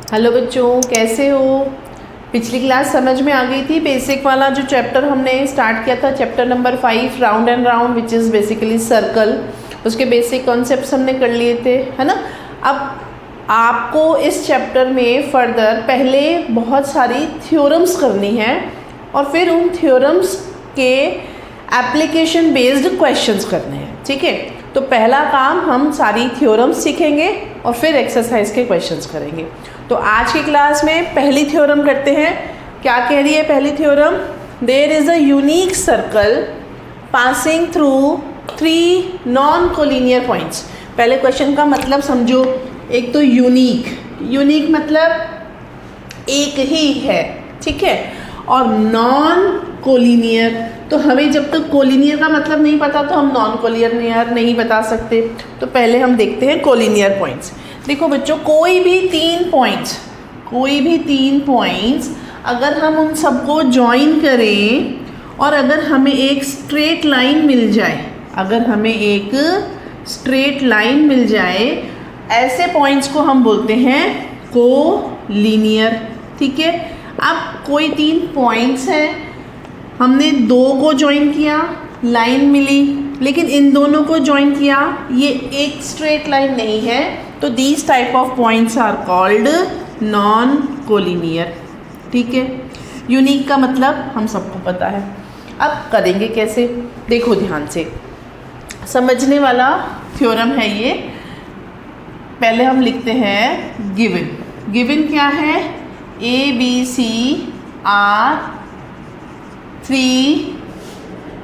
Hello बच्चों, कैसे हो। पिछली क्लास समझ में आ गई थी। बेसिक वाला जो चैप्टर हमने स्टार्ट किया था, chapter number 5 round and round, which is basically circle, उसके बेसिक कॉन्सेप्ट्स हमने कर लिए थे, है ना। अब आपको इस चैप्टर में फर्दर पहले बहुत सारी थ्योरम्स करनी है और फिर उन थ्योरम्स के एप्लीकेशन बेस्ड क्वेश्चंस करने हैं, ठीक है। तो पहला काम, हम सारी थ्योरम्स सीखेंगे और फिर एक्सरसाइज के क्वेश्चंस करेंगे। तो आज की क्लास में पहली थ्योरम करते हैं। क्या कह रही है पहली theorem? There is a unique circle passing through 3 non collinear points. पहले क्वेश्चन का मतलब समझो। एक तो यूनिक मतलब एक ही है, ठीक है, और नॉन कोलिनियर, तो हमें जब तक कोलिनियर का मतलब नहीं पता तो हम नॉन कोलिनियर नहीं बता सकते। तो पहले हम देखते हैं कोलिनियर पॉइंट्स। देखो बच्चों, कोई भी तीन पॉइंट्स अगर हम उन सबको ज्वाइन करें और अगर हमें एक स्ट्रेट लाइन मिल जाए, ऐसे पॉइंट्स को हम बोलते हैं कोलिनियर, ठीक है। अब कोई 3 पॉइंट्स हैं, हमने 2 को ज्वाइन किया, लाइन मिली, लेकिन इन दोनों को ज्वाइन किया, ये एक स्ट्रेट लाइन नहीं है, तो these type of points are called non collinear, ठीक है। यूनिक का मतलब हम सबको पता है। अब करेंगे कैसे, देखो ध्यान से, समझने वाला थ्योरम है ये। पहले हम लिखते हैं गिवन क्या है? ABC are 3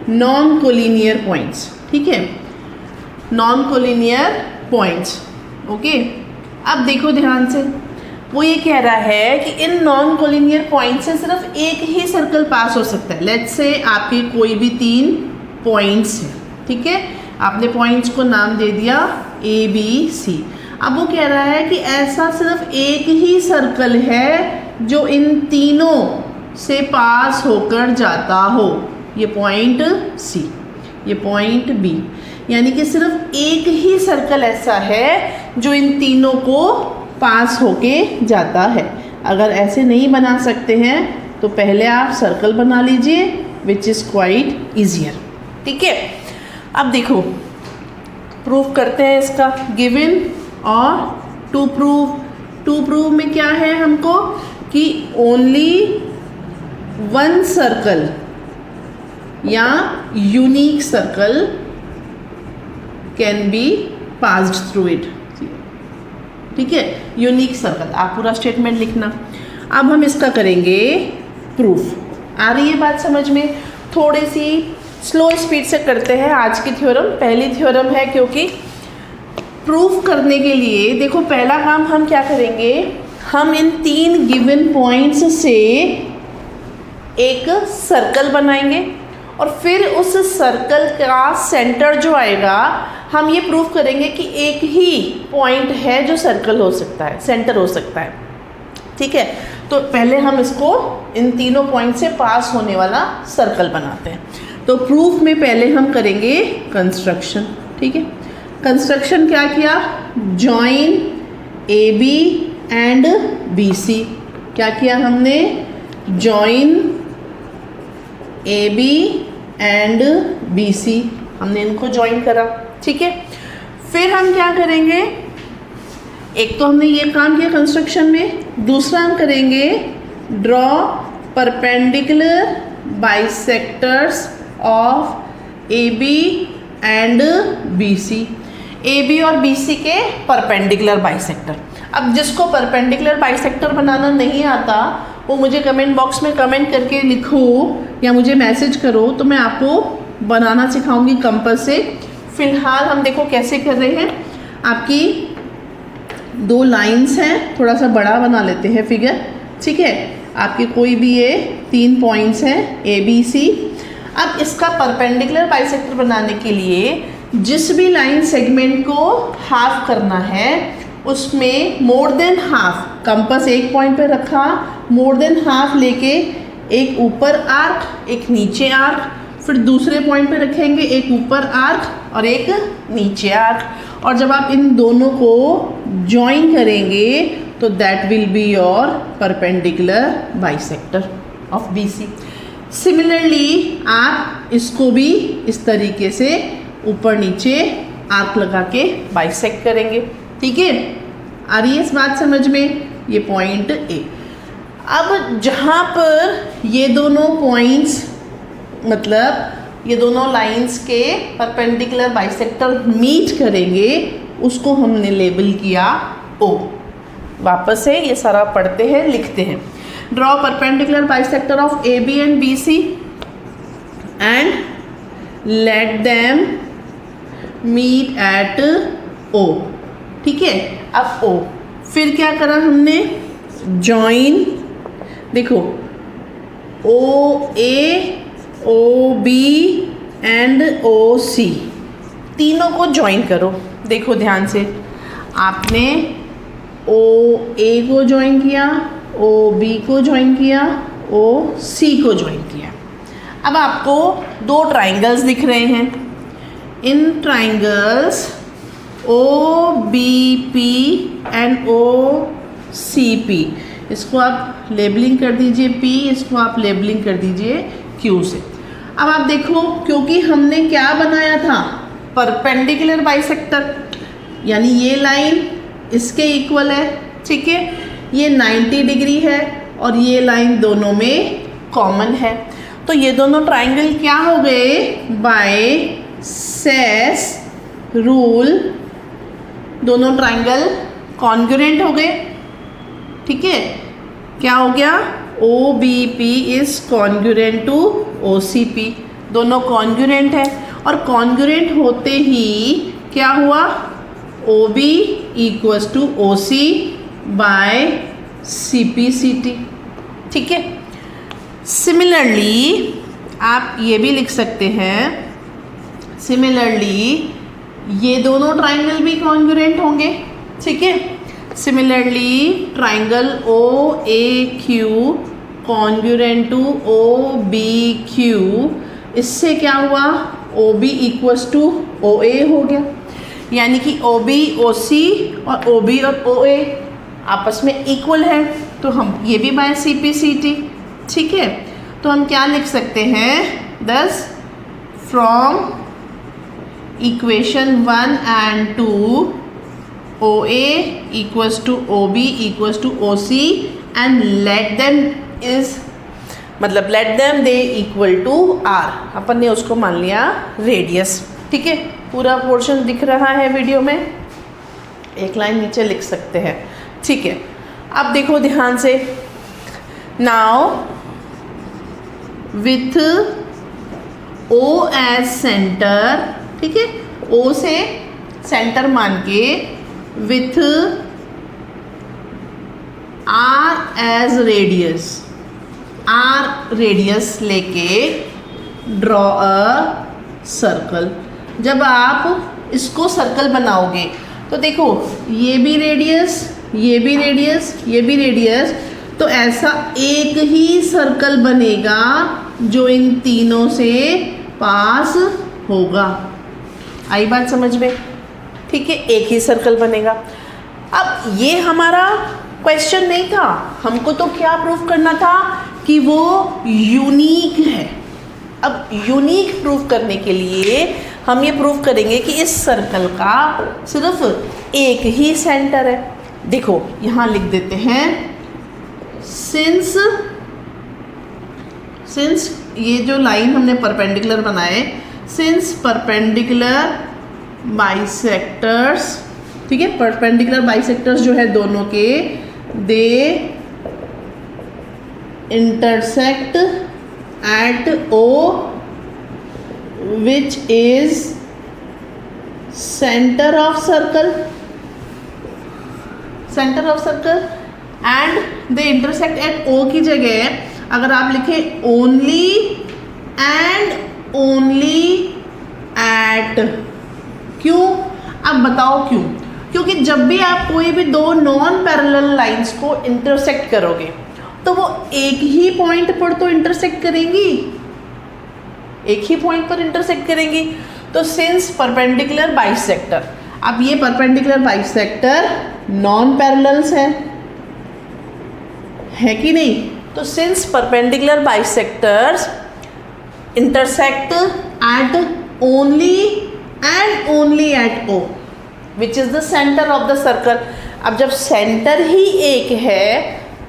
non collinear points, ठीक है, नॉन कोलिनियर पॉइंट्स, ओके। अब देखो ध्यान से, वो ये कह रहा है कि इन नॉन कोलिनियर पॉइंट से सिर्फ एक ही सर्कल पास हो सकता है। लेट्स से आपके कोई भी 3 पॉइंट्स हैं, ठीक है, आपने पॉइंट्स को नाम दे दिया ABC। अब वो कह रहा है कि ऐसा सिर्फ एक ही सर्कल है जो इन तीनों से पास होकर जाता हो। ये पॉइंट C, ये पॉइंट B, यानी कि सिर्फ एक ही सर्कल ऐसा है जो इन तीनों को पास होके जाता है। अगर ऐसे नहीं बना सकते हैं तो पहले आप सर्कल बना लीजिए, विच इज़ क्वाइट ईजियर, ठीक है। अब देखो, प्रूफ करते हैं इसका गिवन और टू प्रूव में क्या है हमको कि ओनली 1 सर्कल या unique circle can be passed through it, ठीक है। यूनिक सर्कल, आप पूरा स्टेटमेंट लिखना। अब हम इसका करेंगे प्रूफ। आ रही है बात समझ में? थोड़ी सी स्लो स्पीड से करते हैं आज की थ्योरम। पहली थ्योरम है, क्योंकि प्रूफ करने के लिए देखो पहला काम हम क्या करेंगे, हम इन 3 गिवन पॉइंट्स से एक सर्कल बनाएंगे और फिर उस सर्कल का सेंटर जो आएगा, हम ये प्रूव करेंगे कि एक ही पॉइंट है जो सर्कल हो सकता है, सेंटर हो सकता है, ठीक है। तो पहले हम इसको इन तीनों पॉइंट से पास होने वाला सर्कल बनाते हैं। तो प्रूफ में पहले हम करेंगे कंस्ट्रक्शन, ठीक है। कंस्ट्रक्शन क्या किया? Join AB and BC। क्या किया हमने? जॉइन AB एंड BC, हमने इनको ज्वाइन करा, ठीक है। फिर हम क्या करेंगे? एक तो हमने ये काम किया कंस्ट्रक्शन में, दूसरा हम करेंगे draw perpendicular bisectors of AB and BC। AB और BC के परपेंडिकुलर बाइसेक्टर। अब जिसको परपेंडिकुलर बाइसेक्टर बनाना नहीं आता वो मुझे कमेंट बॉक्स में कमेंट करके लिखो या मुझे मैसेज करो, तो मैं आपको बनाना सिखाऊंगी कंपास से। फिलहाल हम देखो कैसे कर रहे हैं। आपकी 2 लाइंस हैं, थोड़ा सा बड़ा बना लेते हैं फिगर, ठीक है। आपके कोई भी ये 3 पॉइंट्स हैं ABC। अब इसका परपेंडिकुलर बाइसेक्टर बनाने के लिए जिस भी लाइन सेगमेंट को हाफ करना है उसमें मोर देन हाफ, कंपास एक पॉइंट पे रखा, मोर देन हाफ लेके एक ऊपर आर्क, एक नीचे आर्क, फिर दूसरे पॉइंट पे रखेंगे एक ऊपर आर्क और एक नीचे आर्क, और जब आप इन दोनों को ज्वाइन करेंगे तो that will be your perpendicular bisector of B C. Similarly आप इसको भी इस तरीके से ऊपर नीचे आर्क लगा के बाइसेक्ट करेंगे। ठीक है, आ रही है इस बात समझ में? ये पॉइंट ए। अब जहाँ पर ये दोनों पॉइंट्स मतलब ये दोनों लाइंस के परपेंडिकुलर बाइसेक्टर मीट करेंगे उसको हमने लेबल किया ओ। वापस से ये सारा पढ़ते हैं, लिखते हैं। Draw perpendicular bisector of A B and B C and let them meet at O. ठीक है, अब ओ फिर क्या करा हमने? जॉइन, देखो ओ ए, ओ बी एंड ओ सी तीनों को ज्वाइन करो। देखो ध्यान से, आपने ओ ए को ज्वाइन किया, ओ बी को ज्वाइन किया, ओ सी को ज्वाइन किया। अब आपको दो ट्राइंगल्स दिख रहे हैं। इन triangles O B P and O C P, इसको आप लेबलिंग कर दीजिए P, इसको आप लेबलिंग कर दीजिए Q से। अब आप देखो, क्योंकि हमने क्या बनाया था? परपेंडिकुलर बाइसेक्टर, यानी ये लाइन इसके इक्वल है। ठीक है, ये 90 डिग्री है और ये लाइन दोनों में कॉमन है। तो ये दोनों ट्राइंगल क्या हो गए? बाय सेस रूल दोनों ट्राइंगल कॉन्ग्रुएंट हो गए। ठीक है, क्या हो गया? O B P is congruent to O C P, दोनों कॉन्ग्रुएंट है। और कॉन्ग्रुएंट होते ही क्या हुआ? O B equals to O C by C P C T. ठीक है, सिमिलरली आप ये भी लिख सकते हैं, सिमिलरली ये दोनों ट्राइंगल भी कॉन्ग्रुएंट होंगे। ठीक है, similarly triangle O A Q congruent to O B Q, इससे क्या हुआ? O B equals to O A हो गया, यानी कि ओ बी ओ सी और ओ बी और ओ ए आपस में इक्वल है। तो हम ये भी by C P C T. ठीक है, तो हम क्या लिख सकते हैं? Thus from equation 1 and 2 OA equals to OB equals to OC and let them is मतलब let them they equal to R, अपन ने उसको मान लिया रेडियस। ठीक है, पूरा पोर्शन दिख रहा है वीडियो में, एक लाइन नीचे लिख सकते हैं। ठीक है, अब देखो ध्यान से, now with O as centre, ठीक है, O से सेंटर मान के with R as radius, R radius लेके ड्रॉ अ सर्कल। जब आप इसको सर्कल बनाओगे तो देखो ये भी रेडियस, ये भी रेडियस, ये भी रेडियस, तो ऐसा एक ही सर्कल बनेगा जो इन तीनों से पास होगा। आई बात समझ में? ठीक है, एक ही सर्कल बनेगा। अब ये हमारा क्वेश्चन नहीं था, हमको तो क्या प्रूफ करना था कि वो यूनिक है। अब यूनिक प्रूफ करने के लिए हम ये प्रूफ करेंगे कि इस सर्कल का सिर्फ एक ही सेंटर है। देखो यहाँ लिख देते हैं, सिंस ये जो लाइन हमने परपेंडिकुलर बनाए, सिंस परपेंडिकुलर बाइसेक्टर्स, ठीक है, परपेंडिकुलर बाइसेक्टर्स जो है दोनों के, they intersect at O which is center of circle and they intersect at O की जगह अगर आप लिखें only and only at, क्यों? अब बताओ क्यों? क्योंकि जब भी आप कोई भी दो नॉन पैरेलल लाइंस को इंटरसेक्ट करोगे तो वो एक ही पॉइंट पर तो इंटरसेक्ट करेंगी, एक ही पॉइंट पर इंटरसेक्ट करेंगी। तो सिंस परपेंडिकुलर बाइसेक्टर, अब ये परपेंडिकुलर बाइसेक्टर नॉन पैरेलल्स है, है कि नहीं? तो since perpendicular bisectors intersect at only and only at O which is the centre of the circle. अब जब सेंटर ही एक है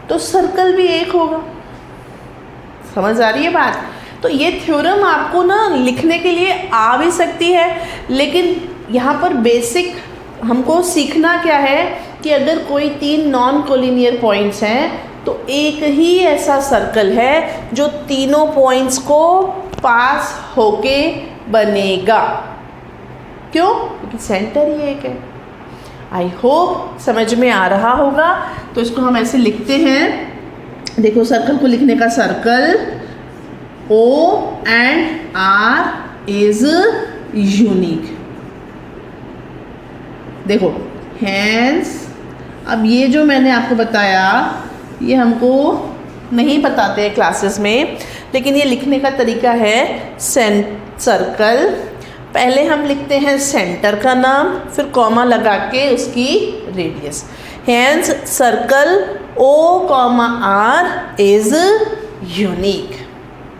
तो सर्कल भी एक होगा। समझ आ रही है बात? तो ये थ्योरम आपको ना लिखने के लिए आ भी सकती है, लेकिन यहाँ पर बेसिक हमको सीखना क्या है कि अगर कोई 3 नॉन कोलिनियर पॉइंट्स हैं तो एक ही ऐसा सर्कल है जो तीनों पॉइंट्स को पास होके बनेगा। क्यों? क्योंकि सेंटर ही एक है। आई होप समझ में आ रहा होगा। तो इसको हम ऐसे लिखते हैं, देखो सर्कल को लिखने का, circle O and R is unique। देखो hence, अब ये जो मैंने आपको बताया ये हमको नहीं बताते हैं क्लासेस में, लेकिन ये लिखने का तरीका है सर्कल। पहले हम लिखते हैं सेंटर का नाम, फिर कॉमा लगा के उसकी radius. Hence circle O, R is unique.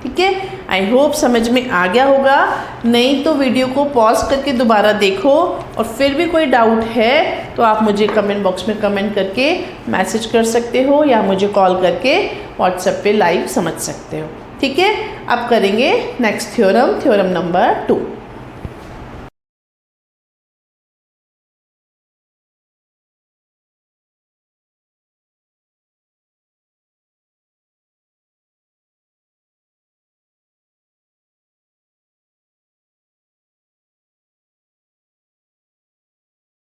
ठीक है, आई होप समझ में आ गया होगा। नहीं तो वीडियो को पॉज करके दोबारा देखो, और फिर भी कोई डाउट है तो आप मुझे कमेंट बॉक्स में कमेंट करके मैसेज कर सकते हो, या मुझे कॉल करके व्हाट्सएप पे लाइव समझ सकते हो। ठीक है, अब करेंगे नेक्स्ट थ्योरम, थ्योरम नंबर 2।